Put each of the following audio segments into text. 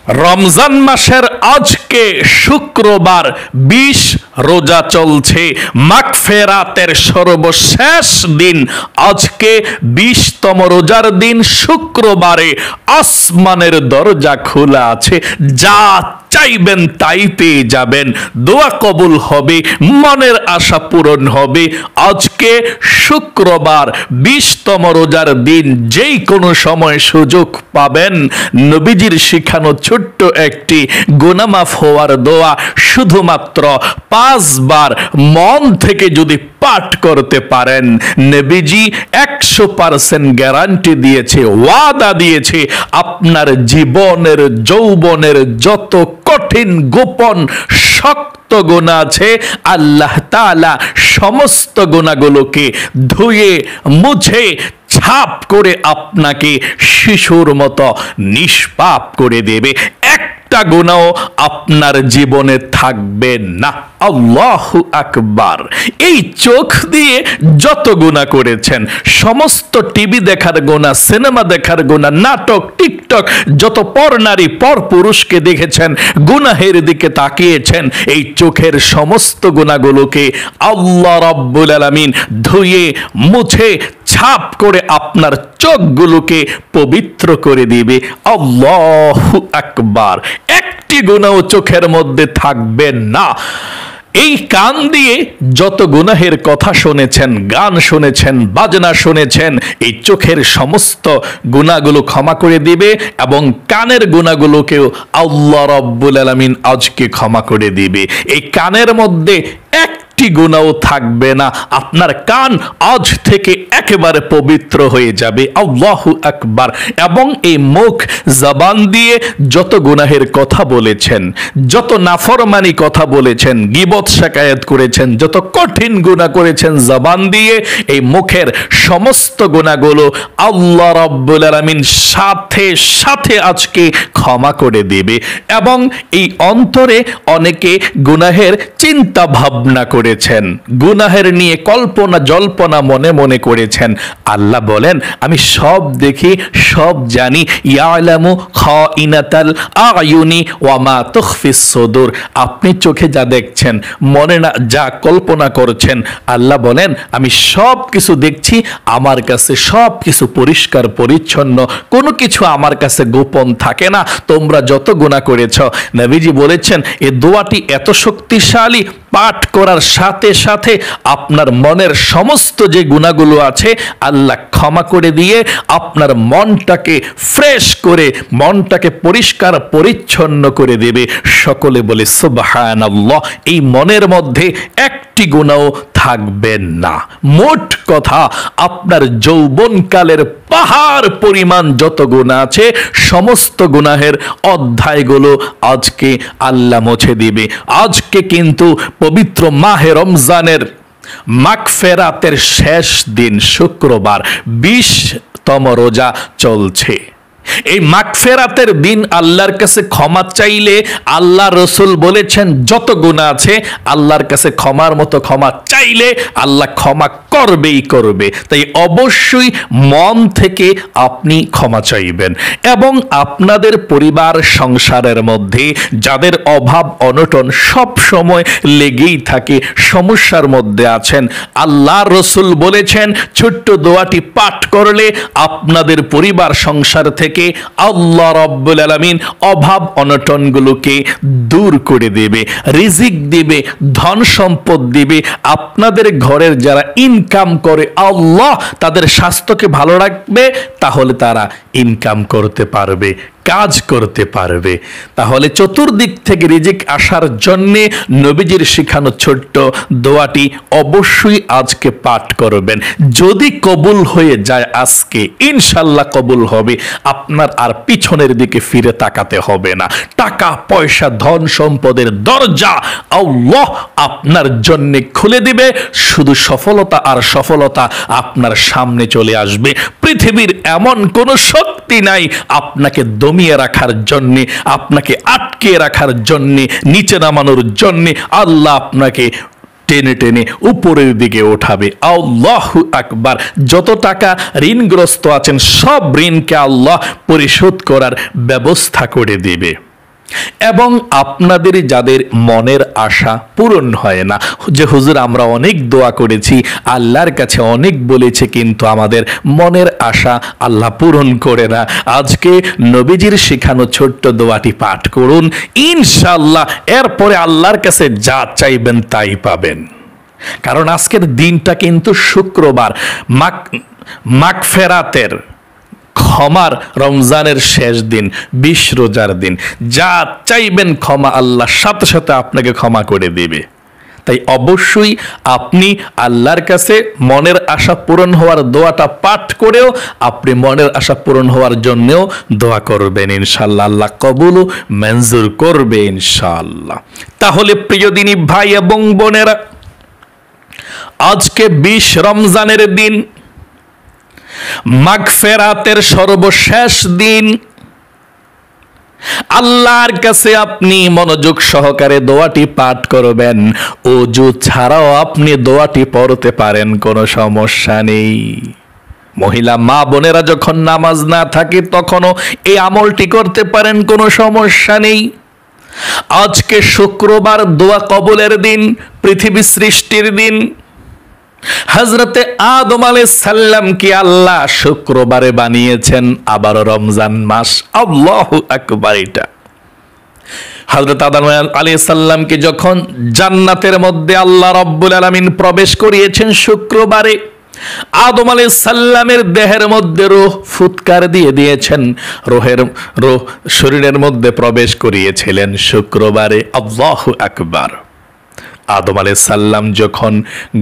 রমজান মাসের আজকে শুক্রবার 20 রোজা চলছে, মাগফিরাতের সর্বশেষ দিন। আজকে 20তম রোজার দিন শুক্রবারে আসমানের দরজা খোলা আছে, যা চাইবেন তাই পেয়ে যাবেন, দোয়া কবুল হবে, মনের আশা পূরণ হবে। আজকে শুক্রবার 20তম রোজার দিন, যেই কোনো সময় সুযোগ পাবেন, নবীজির শিখানো ছোট্ট একটি গুনাহ মাফ হওয়ার দোয়া শুধুমাত্র 5 বার মন থেকে যদি পাঠ করতে পারেন, নবীজি 100% গ্যারান্টি দিয়েছে, ওয়াদা দিয়েছে, আপনার জীবনের যৌবনের যত কঠিন গোপন শক্ত গুনাহ আছে, আল্লাহ তাআলা সমস্ত গুনাহগুলোকে ধুয়ে মুছে ছাপ করে আপনাকে শিশুর মতো নিষ্পাপ করে দেবে। একটা গুনাহ আপনার জীবনে থাকবে না। আল্লাহু আকবার। এই চোখ দিয়ে যত গুনাহ করেছেন, সমস্ত টিভি দেখার গুনাহ, সিনেমা দেখার গুনাহ, নাটক, টিকটক, যত পর নারী পর পুরুষকে দেখেছেন, গুনাহের দিকে তাকিয়েছেন, এই চোখের সমস্ত গুনাহগুলোকে আল্লাহ রাব্বুল আলামিন ধুয়ে মুছে ছাপ করে আপনার চোখগুলোকে পবিত্র করে দিবে। আল্লাহু আকবার। একটি গুনাহ চোখের মধ্যে থাকবে না। এই কান দিয়ে যত গুনাহের কথা শুনেছেন, গান শুনেছেন, বাজনা শুনেছেন, এই চোখের সমস্ত গুনাহগুলো ক্ষমা করে দিবে, এবং কানের গুনাহগুলোকেও আল্লাহ রাব্বুল আলামিন আজকে ক্ষমা করে দিবে। এই কানের মধ্যে একটি গুনাহ থাকবে না। আপনার কান আজ থেকে একেবারে পবিত্র হয়ে যাবে। আল্লাহু আকবার। এবং এই মুখ, জবান দিয়ে যত গুনাহের কথা বলেছেন, যত নাফরমানি কথা বলেছেন, গীবত শিকায়াত করেছেন, যত কঠিন গুনাহ করেছেন জবান দিয়ে, এই মুখের সমস্ত গুনাহগুলো আল্লাহ রাব্বুল আলামিন সাথে সাথে আজকে ক্ষমা করে দেবে। এবং এই অন্তরে অনেকে গুনাহের চিন্তা ভাবনা করেছেন, গুনাহের নিয়ে কল্পনা জল্পনা মনে মনে করেছেন, আল্লাহ বলেন আমি সব দেখি, সব জানি। ইয়ালামু খাইনাতাল আয়ুনি ওয়া মা তুখফিস সুদূর। আপনি চোখে যা দেখছেন, মনে না যা কল্পনা করছেন, আল্লাহ বলেন আমি সব কিছু দেখছি, আমার কাছে সব কিছু পরিষ্কার পরিচ্ছন্ন, কোনো কিছু আমার কাছে গোপন থাকে না। তোমরা যত গুনাহ করেছ, নবীজি বলেছেন এই দোয়াটি এত শক্তিশালী, পাঠ করার সাথে সাথে আপনার মনের সমস্ত যে গুনাহগুলো আছে আল্লাহ ক্ষমা করে দিয়ে আপনার মনটাকে ফ্রেশ করে, মনটাকে পরিষ্কার পরিচ্ছন্ন করে দেবে। সকলে বলে সুবহানাল্লাহ। এই মনের মধ্যে একটি গুনাহ থাকবে না। মোট কথা, আপনার যৌবনকালের পাহাড় পরিমাণ যত গুনাহ আছে, সমস্ত গুনাহের অধ্যায়গুলো আজকে আল্লাহ মুছে দিবে। আজকে কিন্তু পবিত্র মাহে রমজানের মাগফিরাতের শেষ দিন, শুক্রবার 20তম রোজা চলছে। এই মাগফিরাতের দিন আল্লাহর কাছে ক্ষমা চাইলে, আল্লাহ রসুল বলেছেন যত গুনাহ আছে আল্লাহর কাছে ক্ষমার মতো ক্ষমা চাইলে আল্লাহ ক্ষমা করবেই করবে। তাই অবশ্যই মন থেকে আপনি ক্ষমা চাইবেন। এবং আপনাদের পরিবার সংসারের মধ্যে যাদের অভাব অনটন সব সময় লেগেই থাকে, সমস্যার মধ্যে আছেন, আল্লাহ রসুল বলেছেন ছোট্ট দোয়াটি পাঠ করলে আপনাদের পরিবার সংসার থেকে আল্লাহ রাব্বুল আলামিন অভাব অনটনগুলোকে দূর করে দেবে, রিজিক দিবে, ধন সম্পদ দিবে। আপনাদের ঘরের যারা ইনকাম করে, আল্লাহ তাদের স্বাস্থ্যকে ভালো রাখবে, তাহলে তারা ইনকাম করতে পারবে, কাজ করতে পারবে। তাহলে চতুর্দিক থেকে রিজিক আসার জন্যে নবীজির শিখানো ছোট্ট দোয়াটি অবশ্যই আজকে পাঠ করবেন। যদি কবুল হয়ে যায় আজকে, ইনশাল্লাহ কবুল হবে। আপনার আর পিছনের দিকে ফিরে তাকাতে হবে না। টাকা পয়সা ধন সম্পদের দরজা আল্লাহ আপনার জন্যে খুলে দিবে। শুধু সফলতা আর সফলতা আপনার সামনে চলে আসবে। পৃথিবীর এমন কোন শক্তি নাই আপনাকে দমিয়ে রাখার জন্যে, আপনাকে আটকে রাখার জন্যে, নিচে নামানোর জন্যে। আল্লাহ আপনাকে টেনে টেনে উপরের দিকে ওঠাবে। আল্লাহু আকবার। যত টাকা ঋণগ্রস্ত আছেন সব ঋণকে আল্লাহ পরিশোধ করার ব্যবস্থা করে দেবে। এবং আপনাদের যাদের মনের আশা পূরণ হয় না, যে হুজুর আমরা অনেক দোয়া করেছি, আল্লাহর কাছে অনেক বলেছি, কিন্তু আমাদের মনের আশা আল্লাহ পূরণ করে না, আজকে নবীজির শেখানো ছোট্ট দোয়াটি পাঠ করুন, ইনশাআল্লাহ এরপরে আল্লাহর কাছে যা চাইবেন তাই পাবেন। কারণ আজকের দিনটা কিন্তু শুক্রবার, মাগফিরাতের, ক্ষমার, রমজানের শেষ দিন, 20 রোজার দিন। যা চাইবেন ক্ষমা আল্লাহ সাথে সাথে আপনাকে ক্ষমা করে দেবে। তাই অবশ্যই আপনি আল্লাহর কাছে মনের আশা পূরণ হওয়ার দোয়াটা পাঠ করেও আপনি মনের আশা পূরণ হওয়ার জন্যও দোয়া করবেন, ইনশাআল্লাহ আল্লাহ কবুল ও মঞ্জুর করবে ইনশাআল্লাহ। তাহলে প্রিয় দিনী ভাই এবং বোনেরা, আজকে 20 রমজানের দিন, মাগফিরাতের সর্বশেষ দিন। আল্লাহর কাছে আপনি মনোযোগ সহকারে দোয়াটি পাঠ করবেন। ওযু ছাড়াও আপনি দোয়াটি পড়তে পারেন, কোনো সমস্যা নেই। মহিলা মা বোনেরা যখন নামাজ না থাকে তখনও এই আমলটি করতে পারেন, কোনো সমস্যা নেই। আজকে শুক্রবার, দোয়া কবুলের দিন, পৃথিবী সৃষ্টির দিন। হযরতে আদম আলাইহিস সালাম কি আল্লাহ শুক্রবারে বানিয়েছেন, আবার রমজান মাস। আল্লাহু আকবার। এটা হযরত আদম আলাইহিস সালামকে যখন জান্নাতের মধ্যে আল্লাহ রাব্বুল আলামিন প্রবেশ করিয়েছেন শুক্রবারে, আদম আলাইহিস সালামের দেহের মধ্যে রূহ ফুৎকার দিয়ে দিয়েছেন, রূহ শরীরের মধ্যে প্রবেশ করিয়েছিলেন শুক্রবারে। আল্লাহু আকবার। আদম আলাইহিস সালাম যখন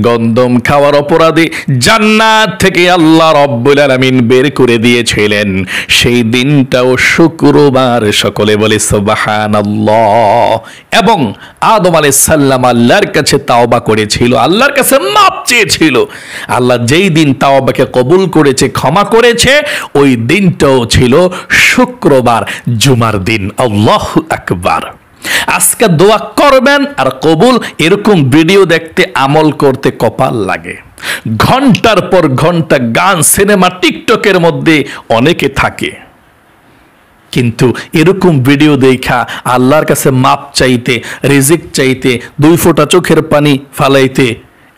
গন্ধম খাওয়ার অপরাধে জান্নাত থেকে আল্লাহ রাব্বুল আলামিন বের করে দিয়েছিলেন, সেই দিনটাও শুক্রবার। সকলে বলে সুবহানাল্লাহ। এবং আদম আলাইহিস সালাম আল্লাহর কাছে তাওবা করেছিল, আল্লাহর কাছে মাপ চেয়েছিল। আল্লাহ যেই দিন তাওবাকে কবুল করেছে, ক্ষমা করেছে, ওই দিনটাও ছিল শুক্রবার, জুমার দিন। আল্লাহু আকবার। আজকে দোয়া করবেন আর কবুল। এরকম ভিডিও দেখতে, আমল করতে কপাল লাগে। ঘন্টার পর ঘন্টা গান, সিনেমা, টিকটকের মধ্যে অনেকে থাকে, কিন্তু এরকম ভিডিও দেখা আল্লাহর কাছে মাপ চাইতে, রিজিক চাইতে, 2 ফোঁটা চোখের পানি ফালাইতে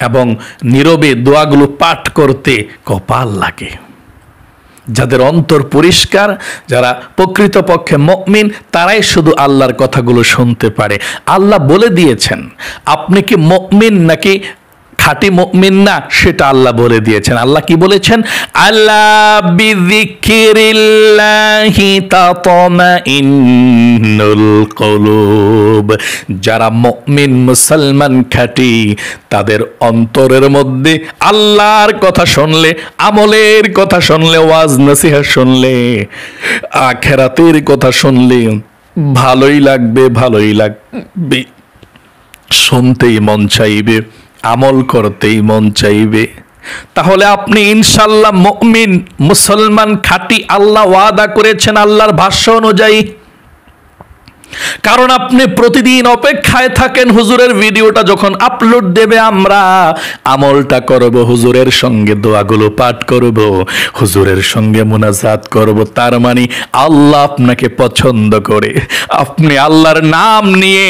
এবং নীরবে দোয়াগুলো পাঠ করতে কপাল লাগে। যাদের অন্তর পরিষ্কার, যারা প্রকৃতপক্ষে মুমিন, তারাই শুধু আল্লাহর কথাগুলো শুনতে পারে। আল্লাহ বলে দিয়েছেন, আপনি কি মুমিন নাকি খাঁটি মুমিন না, সেটা আল্লাহ বলে দিয়েছেন। আল্লাহ কি বলেছেন? আলা বিযিকরিল্লাহি তাতমাইন্নুল কুলুব। যারা মুমিন, মুসলমান, খাঁটি, তাদের অন্তরের মধ্যে আল্লাহর কথা শুনলে, আমলের কথা শুনলে, ওয়াজ নসিহত শুনলে, আখিরাতের কথা শুনলে ভালোই লাগবে, ভালোই লাগবে, শুনতেই মন চাইবে, আমল করতেই মন চাইবে। তাহলে আপনি ইনশাআল্লাহ মুমিন, মুসলমান, খাঁটি। আল্লাহ ওয়াদা করেছেন আল্লাহর ভাষ্য অনুযায়ী। কারণ আপনি প্রতিদিন অপেক্ষায় থাকেন হুজুরের ভিডিওটা যখন আপলোড দেবে, আমরা আমলটা করব, হুজুরের সঙ্গে দোয়াগুলো পাঠ করব, হুজুরের সঙ্গে মুনাজাত করব। তার মানে আল্লাহ আপনাকে পছন্দ করে। আপনি আল্লাহর নাম নিয়ে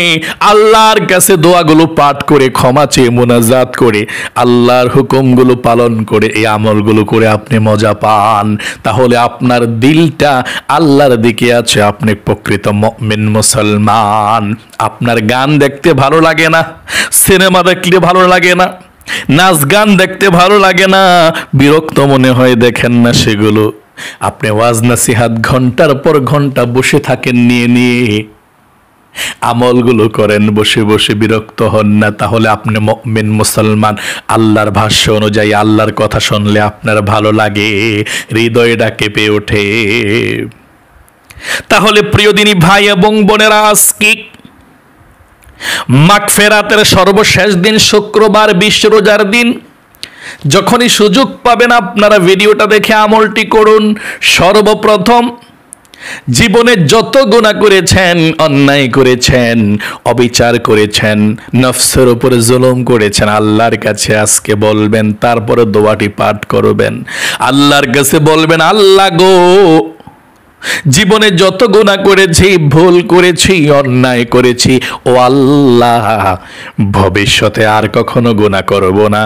আল্লাহর কাছে দোয়াগুলো পাঠ করে, ক্ষমা চেয়ে, মুনাজাত করে, আল্লাহর হুকুমগুলো পালন করে, এই আমলগুলো করে আপনি মজা পান। তাহলে আপনার দিলটা আল্লাহর দিকে আছে, আপনি প্রকৃত মুমিন, মুসলমান। আপনার গান দেখতে ভালো লাগে না, সিনেমা দেখলে ভালো লাগে না, নাচ গান দেখতে ভালো লাগে না, বিরক্ত মনে হয়, দেখেন না সেগুলো। আপনি ওয়াজ নসিহত ঘন্টার পর ঘন্টা বসে থাকেন নিয়ে নিয়ে, আমলগুলো করেন বসে বসে, বিরক্ত হন না। তাহলে আপনি মুমিন, মুসলমান। আল্লাহর ভাষ্য অনুযায়ী আল্লাহর কথা শুনলে আপনার ভালো লাগে, হৃদয়টা কেঁপে ওঠে। তাহলে প্রিয় দিনী ভাই এবং বোনেরা, আজকে মাগফিরাতের সর্বশেষ দিন, শুক্রবার, 20 রোজার দিন। যখনই সুযোগ পাবেন আপনারা ভিডিওটা দেখে আমলটি করুন। সর্বপ্রথম জীবনে যত গুনাহ করেছেন, অন্যায় করেছেন, অবিচার করেছেন, নফসের উপরে জুলুম করেছেন, আল্লাহর কাছে আজকে বলবেন। তারপরে দোয়াটি পাঠ করবেন, আল্লাহর কাছে বলবেন, আল্লাহ গো, জীবনে যত গুনাহ করেছি, ভুল করেছি, অন্যায় করেছি, ও আল্লাহ ভবিষ্যতে আর কখনো গুনাহ করব না,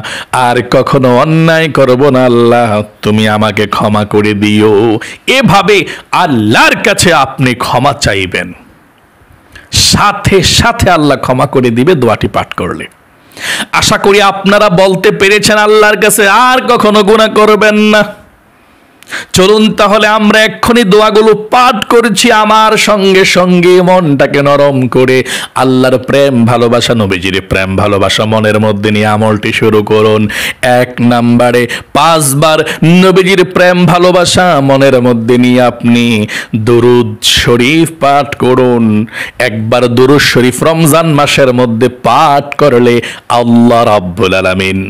আর কখনো অন্যায় করব না, আল্লাহ তুমি আমাকে ক্ষমা করে দিও। এভাবে আল্লাহর কাছে আপনি ক্ষমা চাইবেন, সাথে সাথে আল্লাহ ক্ষমা করে দিবে দোয়াটি পাঠ করলে। আশা করি আপনারা বলতে পেরেছেন আল্লাহর কাছে আর কখনো গুনাহ করবেন না। চলুন তাহলে আমরা এক্ষুনি দোয়াগুলো পাঠ করছি, আমার সঙ্গে সঙ্গে মনটাকে নরম করে আল্লাহর প্রেম ভালোবাসা, নবীজির প্রেম ভালোবাসা মনের মধ্যে নিয়ে আমলটি শুরু করুন। 1 নম্বরে 5 বার নবীজির প্রেম ভালোবাসা মনের মধ্যে নিয়ে আপনি দুরূদ শরীফ পাঠ করুন। একবার দুরূদ শরীফ রমজান মাসের মধ্যে পাঠ করলে আল্লাহ রাব্বুল আলামিন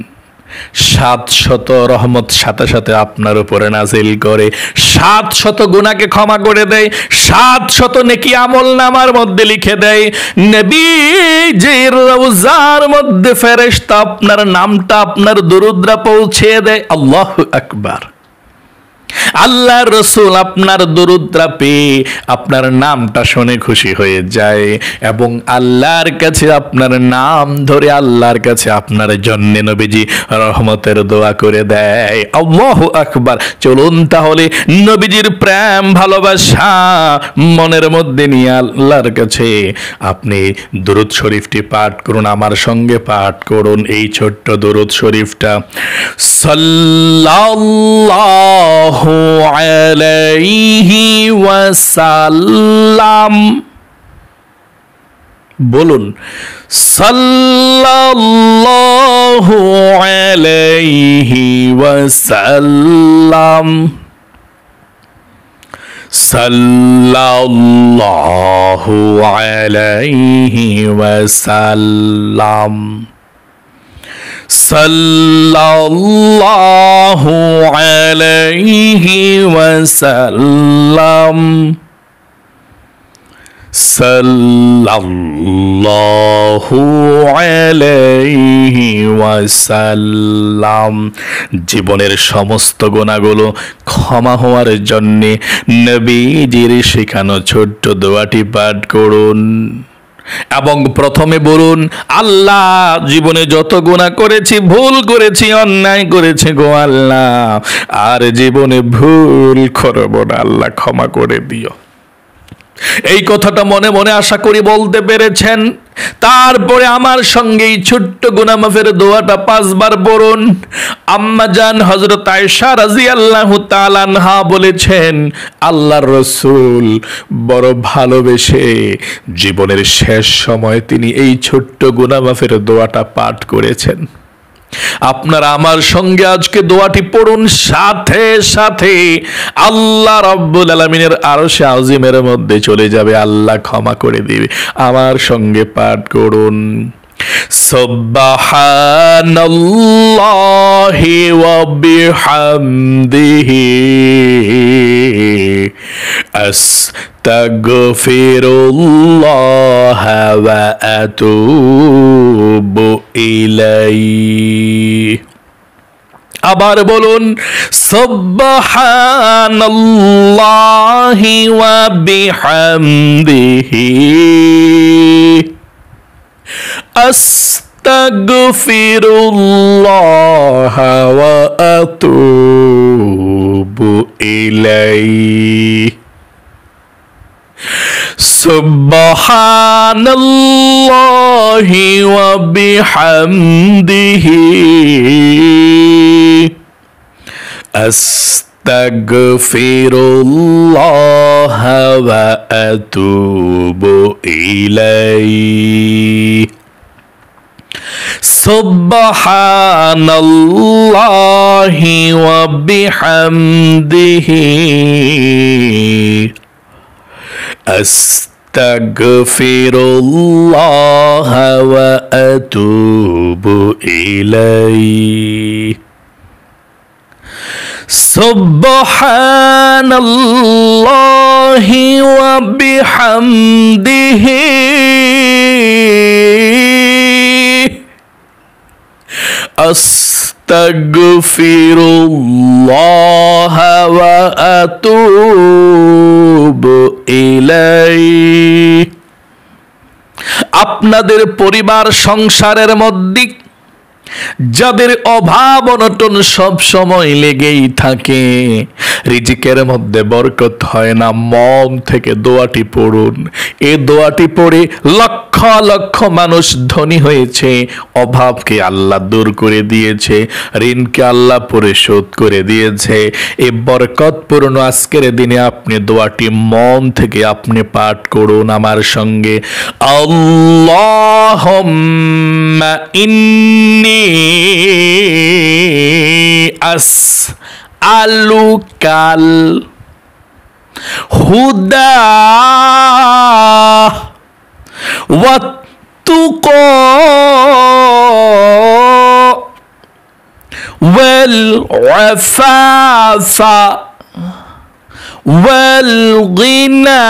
700 রহমত সাথে সাথে আপনার উপরে নাজিল করে, 700 গুনাহকে ক্ষমা করে দেয়, 700 নেকি আমলনামার মধ্যে লিখে দেয়। নবীজির রওজার মধ্যে ফেরেশতা আপনার নামটা, আপনার দুরূদরা পৌঁছে দেয়। আল্লাহু আকবার। আল্লাহর রাসূল আপনার দুরূদরা পেয়ে আপনার নামটা শুনে খুশি হয়ে যায় এবং আল্লাহর কাছে আপনার নাম ধরে আল্লাহর কাছে আপনার জন্য নবীজি রহমতের দোয়া করে দেয়। আল্লাহু আকবার। চলুন তাহলে নবীজির প্রেম ভালোবাসা মনের মধ্যে নিয়ে আল্লাহর কাছে আপনি দুরূদ শরীফটি পাঠ করুন, আমার সঙ্গে পাঠ করুন এই ছোট্ট দুরূদ শরীফটা। সাল্লাল্লাহু আলাইহি ওয়াসাল্লাম। বলুন সাল্লাল্লাহু আলাইহি ওয়াসাল্লাম, সাল্লাল্লাহু আলাইহি ওয়াসাল্লাম, সাল্লাল্লাহু আলাইহি ওয়াসাল্লাম, সাল্লাল্লাহু আলাইহি ওয়াসাল্লাম। জীবনের সমস্ত গুনাহগুলো ক্ষমা হওয়ার জন্য নবীজির শেখানো ছোট্ট দোয়াটি পাঠ করুন এবং প্রথমে বলুন, আল্লাহ জীবনে যত গুনাহ করেছি, ভুল করেছি, অন্যায় করেছি গো আল্লাহ, আর জীবনে ভুল করব না, আল্লাহ ক্ষমা করে দিও। এই কথাটা মনে মনে আশা করি বলতে পেরেছেন। তারপরে আমার সঙ্গে এই ছোট্ট গুনাহ মাফের দোয়াটা 5 বার পড়ুন। আম্মা জান হযরত আয়েশা রাদিয়াল্লাহু তাআলা আনহা বলেছেন, আল্লাহর রাসূল বড় ভালোবেসে জীবনের শেষ সময় তিনি এই ছোট্ট গুনাহ মাফের দোয়াটা পাঠ করেছেন। আপনারা আমার সঙ্গে আজকে দোয়াটি পড়ুন, সাথে সাথে আল্লাহ রাব্বুল আলামিনের আরশে আজিমের মধ্যে চলে যাবে, আল্লাহ ক্ষমা করে দিবে। আমার সঙ্গে পাঠ করুন, সুবহানাল্লাহি ওয়া বিহামদিহি আস্তাগফিরুল্লাহ ওয়া আতুবু ইলাইহি। আবার বলুন, সুবহানাল্লাহি ওয়া বিহামদিহি আস্তাগফিরুল্লাহ ওয়া আতুবু ইলাইহি। সুবহানাল্লাহি ওয়া বিহামদিহি আস্তাগফিরুল্লাহ ওয়া আতুবু ইলাইহি। সুবহানাল্লাহি ওয়া বিহামদিহি আস্তাগফিরুল্লাহ ওয়া আতুবু ইলাইহি। সুবহানাল্লাহি ওয়া বিহামদিহি আস্তাগফিরুল্লাহ ওয়া আতুবু ইলাইহি। আপনাদের পরিবার সংসারের মধ্যে যাদের অভাব অনটন সব সময় লেগেই থাকে, রিজিকের মধ্যে বরকত হয় না, মন থেকে দোয়াটি পড়ুন। এই দোয়াটি পড়ে লক্ষ লক্ষ মানুষ ধনী হয়েছে, অভাবকে আল্লাহ দূর করে দিয়েছে, ঋণকে আল্লাহ পরিশোধ করে দিয়েছে। এই বরকতপূর্ণ আজকের দিনে আপনি দোয়াটি মন থেকে আপনি পাঠ করুন আমার সঙ্গে। আল্লাহুম্মা ইন্নী আসআলুকাল হুদা ওয়াত-তুকা ওয়াল আফাফা ওয়াল গিনা।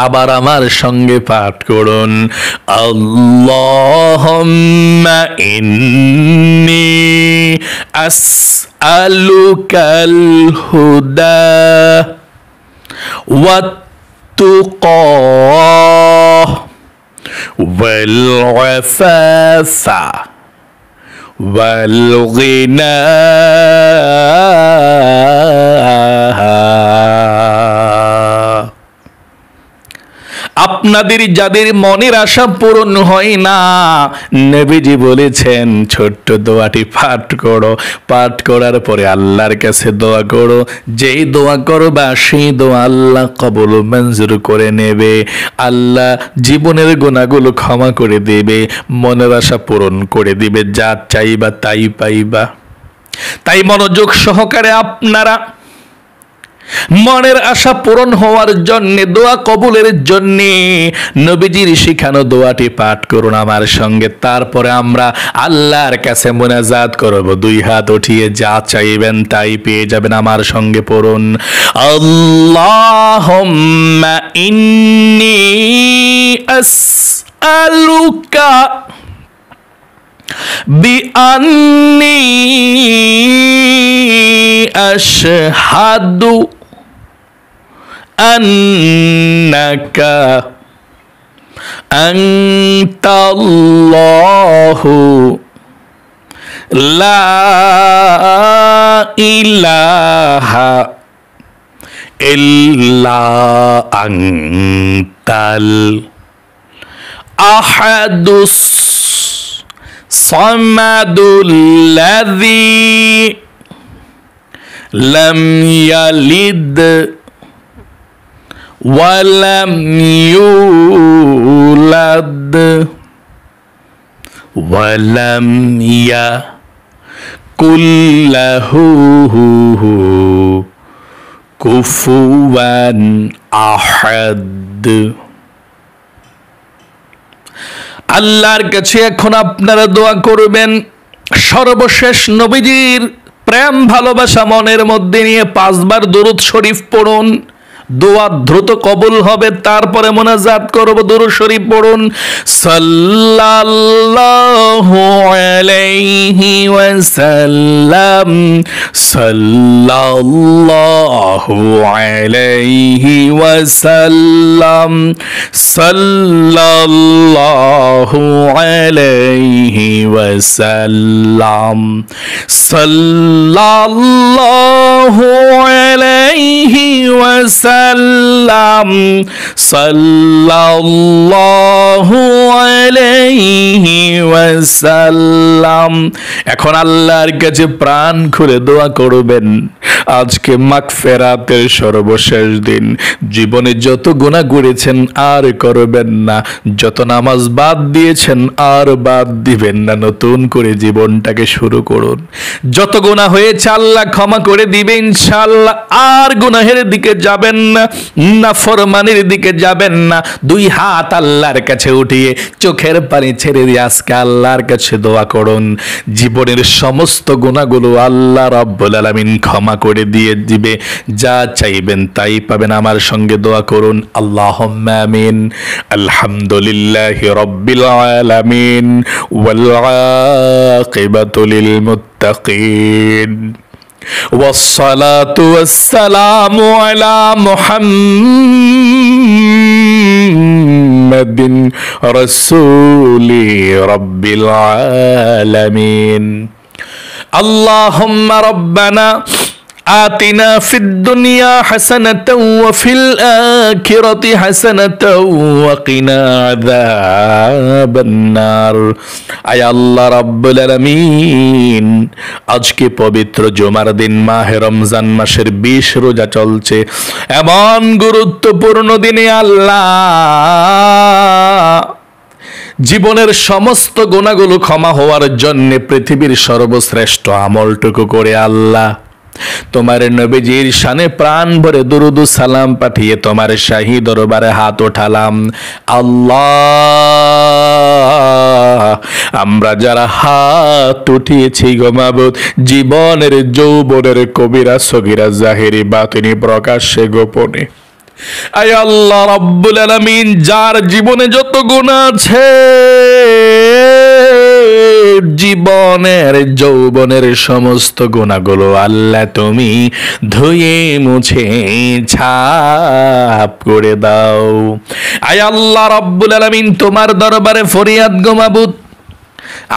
আবার আমার সঙ্গে পাঠ করুন। আল্লাহুম্মা ইন্নী আসআলুকাল হুদা ওয়াত-তুকা ওয়াল আফাফা ওয়াল গিনা। আপনাদের যাদের মনের আশা পূরণ হয় না, নবীজি বলেছেন ছোট্ট দোয়াটি পাঠ করো, পাঠ করার পরে আল্লাহর কাছে দোয়া করো। যেই দোয়া করবা সেই দোয়া আল্লাহ কবুল মঞ্জুর করে নেবে, আল্লাহ জীবনের গুনাহগুলো ক্ষমা করে দেবে, মনের আশা পূরণ করে দিবে, যা চাইবা তাই পাইবা। তাই মনোযোগ সহকারে আপনারা মনের আশা পূরণ হওয়ার জন্য, দোয়া কবুলের জন্য নবীজির শিখানো দোয়াটি পাঠ করুন আমার সঙ্গে। তারপরে আমরা আল্লাহর কাছে মুনাজাত করব, দুই হাত উঠিয়ে যা চাইবেন তাই পেয়ে যাবেন। আমার সঙ্গে পড়ুন। আল্লাহুম্মা ইন্নী আসআলুকা বিআন্নী আশহাদু আন্নাকা আনতাল্লাহু লা ইলাহা ইল্লা আনতাল আহাদুস সামাদুল্লাযী লাম ইয়ালিদ ওয়ালাম ইউলাদ ওয়ালাম ইয়াকুল লাহু কুফুয়ান আহাদ। আল্লাহর কাছে এখন আপনারা দোয়া করবেন। সর্বশেষ নবীজির প্রেম ভালোবাসা মনের মধ্যে নিয়ে 5 বার দরুদ শরীফ পড়ুন, দোয়া দ্রুত কবুল হবে। তারপরে মুনাজাত করব, দরুদ শরীফ পড়ুন। সাল্লাল্লাহু আলাইহি ওয়াসাল্লাম, সাল্লাল্লাহু আলাইহি ওয়াসাল্লাম, সাল্লাল্লাহু আলাইহি ওয়াসাল্লাম, সাল্লাল্লাহু আলাইহি ওয়াসাল্লাম, সাল্লাল্লাহু আলাইহি ওয়াসাল্লাম। এখন আল্লাহর কাছে প্রাণ খুলে দোয়া করবেন। আজকে মাগফিরাতের সর্বশেষ দিন, জীবনে যত গুনাহ করেছেন আর করবেন না, যত নামাজ বাদ দিয়েছেন আর বাদ দিবেন না, নতুন করে জীবনটাকে শুরু করুন। যত গুনাহ হয়েছে আল্লাহ ক্ষমা করে দিবে ইনশাআল্লাহ, আর গুনাহের দিকে যাবেন না। নাফরমানির দিকে যাবেন না, দুই হাত আল্লাহর কাছে উঠিয়ে চোখের পানি ছেড়ে দিয়ে আজকে আল্লাহর কাছে দোয়া করুন, জীবনের সমস্ত গুনাহগুলো আল্লাহ রাব্বুল আলামিন ক্ষমা করে দিয়ে দিবে, যা চাইবেন তাই পাবেন। আমার সঙ্গে দোয়া করুন, আল্লাহুম্মা আমিন। আলহামদুলিল্লাহি রাব্বিল আলামিন ওয়াল আকিবাতু লিল মুত্তাকিন والصلاة والسلام على محمد رسول رب العالمين اللهم ربنا آتنا في الدنيا حسنة وفي الآخرة حسنة وقنا عذاب النار আয় আল্লাহ রাব্বুল আলামিন, আজকে পবিত্র জুমার দিন মাহে রমজান মাসের 20 রোজা চলছে, এমন গুরুত্বপূর্ণ দিনে আল্লাহ জীবনের সমস্ত গুনাহগুলো ক্ষমা হওয়ার জন্য পৃথিবীর সর্বশ্রেষ্ঠ আমলটুকু করে আল্লাহ তোমার নবীজির শানে প্রাণ ভরে দুরুদ ও সালাম পাঠিয়ে তোমার শাহী দরবারে হাত ওঠালাম। আল্লাহ, আমরা যারা হাত উঠিয়েছি গো মাবুদ, জীবনের যৌবনের কবিরা সগীরা জাহেরি বাতিনি প্রকাশ্যে গোপনে, আয় আল্লাহ রাব্বুল আলামিন, যার জীবনে যত গুনাহ আছে, জীবনের যৌবনের সমস্ত গুনাহগুলো আল্লাহ তুমি ধুয়ে মুছে ছাপ করে দাও। আয় আল্লাহ রাব্বুল আলামিন, তোমার দরবারে ফরিয়াদ গো মাবুদ,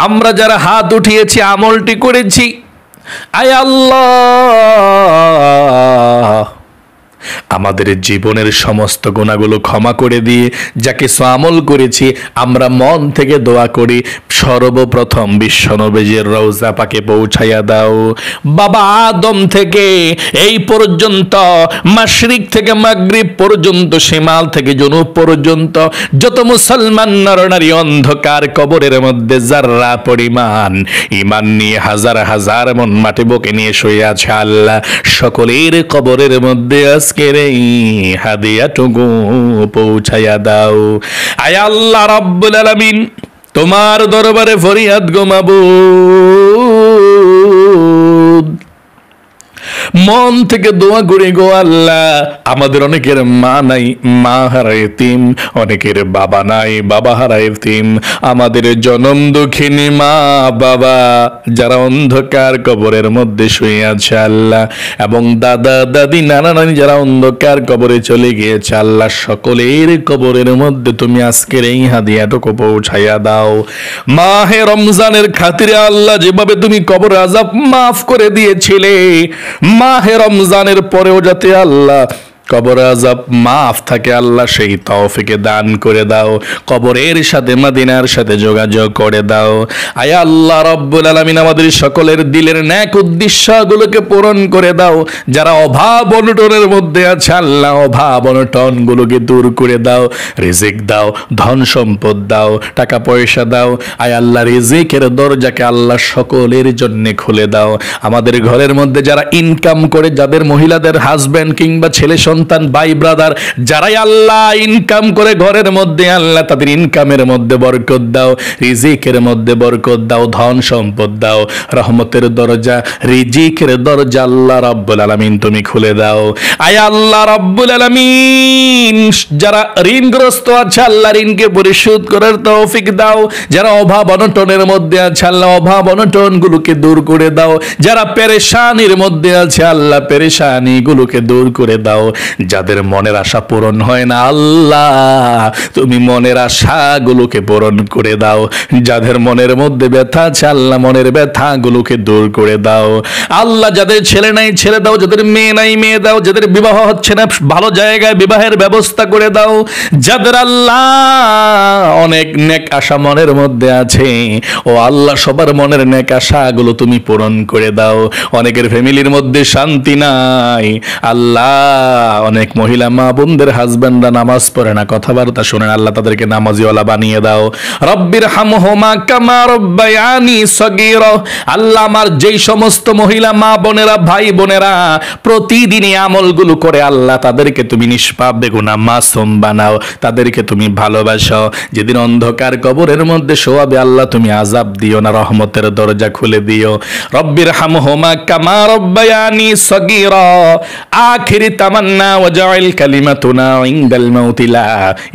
আমরা যারা হাত উঠিয়েছি আমলটি করেছি, আয় আল্লাহ আমাদের জীবনের সমস্ত গুনাহগুলো ক্ষমা করে দিয়ে যা কিছু আমল করেছি আমরা মন থেকে দোয়া করি, সর্বপ্রথম বিশ্বনবীর রওজা পাকে পৌঁছাইয়া দাও। বাবা আদম থেকে এই পর্যন্ত, মাশরিক থেকে মাগরিব পর্যন্ত, শিমাল থেকে জুনুব পর্যন্ত যত মুসলমান নরনারী অন্ধকার কবরের মধ্যে যাররা পরিমাণ ঈমান নিয়ে হাজার হাজার মন মাটি বুকে নিয়ে শুয়ে আছে আল্লাহ, সকলের কবরের মধ্যে আজকের এই হাদিয়াটুকু পৌঁছাইয়া দাও। আয় আল্লাহ রাব্বুল আলামিন, তোমার দরবারে ফরিয়াদ গো মাবুদ, মন থেকে দোয়া করি গো আল্লাহ, আমাদের অনেকের মা নাই, মা হারা এতিম, অনেকের বাবা নাই, বাবা হারা এতিম, আমাদের জনম দুঃখিনী মা বাবা যারা অন্ধকার কবরের মধ্যে শুয়ে আছে আল্লাহ, এবং দাদা দাদি নানা নানি যারা অন্ধকার কবরে চলে গিয়েছে আল্লাহ, সকলের কবরের মধ্যে তুমি আজকের এই হাদিয়াটুকু পৌঁছাইয়া দাও। মাহে রমজানের খাতিরে আল্লাহ যেভাবে তুমি কবর আযাব মাফ করে দিয়েছিলে, মাহে রমজানের পরেও যাতে আল্লাহ কবর আযাব মাফ থাকে আল্লাহ সেই তৌফিকে দান করে দাও, কবরের সাথে মদিনার সাথে যোগাযোগ করে দাও। আয় আল্লাহ রাব্বুল আলামিন, আমাদের সকলের দিলের নেক উদ্দেশ্যগুলোকে পূরণ করে দাও। যারা অভাব অনটনের মধ্যে আছে আল্লাহ, অভাব অনটনগুলোকে দূর করে দাও, রিজিক দাও, ধন সম্পদ দাও, টাকা পয়সা দাও। আয় আল্লাহ রিজিকের দরজাকে আল্লাহ সকলের জন্য খুলে দাও। আমাদের ঘরের মধ্যে যারা ইনকাম করে, যাদের মহিলাদের হাজবেন্ড কিংবা ছেলে সন্তান ভাই ব্রাদার যারাই আল্লাহ ইনকাম করে ঘরের মধ্যে আল্লাহ তাদের ইনকামের মধ্যে বরকত দাও, রিজিকের মধ্যে বরকত দাও, ধন সম্পদ দাও, রহমতের দরজা, রিজিকের দরজা আল্লাহ রাব্বুল আলামিন তুমি খুলে দাও। আয় আল্লাহ রাব্বুল আলামিন, যারা ঋণগ্রস্ত আছে আল্লাহ ঋণকে পরিশোধ করার তৌফিক দাও। যারা অভাব অনটনের মধ্যে আছে আল্লাহ অভাব অনটন গুলোকে দূর করে দাও। যারা পেরেশানির মধ্যে আছে আল্লাহ পেরেশানি গুলোকে দূর করে দাও। যাদের মনের আশা পূরণ হয় না আল্লাহ তুমি মনের আশাগুলোকে পূরণ করে দাও। যাদের মনের মধ্যে ব্যথা আছে আল্লাহ মনের ব্যথাগুলোকে দূর করে দাও। আল্লাহ যাদের ছেলে নাই ছেলে দাও, যাদের মেয়ে নাই মেয়ে দাও, যাদের বিবাহ হচ্ছে না ভালো জায়গায় বিবাহের ব্যবস্থা করে দাও। যাদের আল্লাহ অনেক নেক আশা মনের মধ্যে আছে ও আল্লাহ সবার মনের নেক আশাগুলো তুমি পূরণ করে দাও। অনেকের ফ্যামিলির মধ্যে শান্তি নাই আল্লাহ অনেক মহিলা মা বোনদের হাজবেন্ডরা নামাজ পড়ে না, কথাবার্তা শোনেন, আল্লাহ তাদেরকে নামাজিওয়ালা বানিয়ে দাও। রব্বির হামহুমা কামা রব্বায়ানি সগীরা। আল্লাহ আমার যেই সমস্ত মহিলা মা বোনেরা ভাই বোনেরা প্রতিদিন এই আমলগুলো করে আল্লাহ তাদেরকে তুমি নিষ্পাপ বেগুনা মাসুম বানাও, তাদেরকে তুমি ভালোবাসো। যেদিন অন্ধকার কবরের মধ্যে শোয়াবে আল্লাহ তুমি আযাব দিও না, রহমতের দরজা খুলে দিও। রব্বির হামহুমা কামা রব্বায়ানি সগীরা। আখিরি তামান্না ওয়াজআল কালিমাতুনা ইনদাল মাউতি লা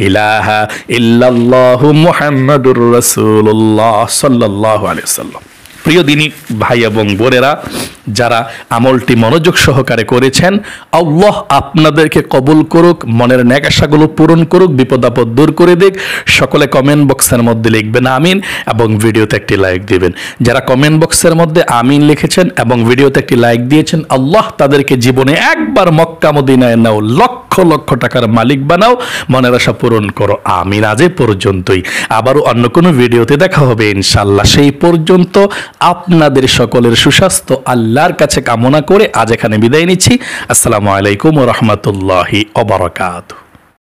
ইলাহা ইল্লাল্লাহু মুহাম্মাদুর রাসূলুল্লাহ সাল্লাল্লাহু আলাইহি ওয়াসাল্লাম। প্রিয় দিনী ভাই এবং বোনেরা, যারা আমলটি মনোযোগ সহকারে করেছেন, আল্লাহ আপনাদেরকে কবুল করুক, মনের নেক আশাগুলো পূরণ করুক, বিপদ আপদ দূর করে দিক। সকলে কমেন্ট বক্সের মধ্যে লিখবেন আমিন এবং ভিডিওতে একটি লাইক দিবেন। যারা কমেন্ট বক্সের মধ্যে আমিন লিখেছেন এবং ভিডিওতে একটি লাইক দিয়েছেন, আল্লাহ তাদেরকে জীবনে একবার মক্কা মদিনায় নাও, লক্ষ লক্ষ টাকার মালিক বানাও, মনের আশা পূরণ করো। আমিন। আজ এ পর্যন্তই, আবারও অন্য কোনো ভিডিওতে দেখা হবে ইনশাআল্লাহ। সেই পর্যন্ত আপনাদের সকলের সুস্বাস্থ্য আল্লাহর কাছে কামনা করে আজ এখানে বিদায় নিচ্ছি। আসসালামু আলাইকুম ওয়া রাহমাতুল্লাহি ওয়া বারাকাতুহু।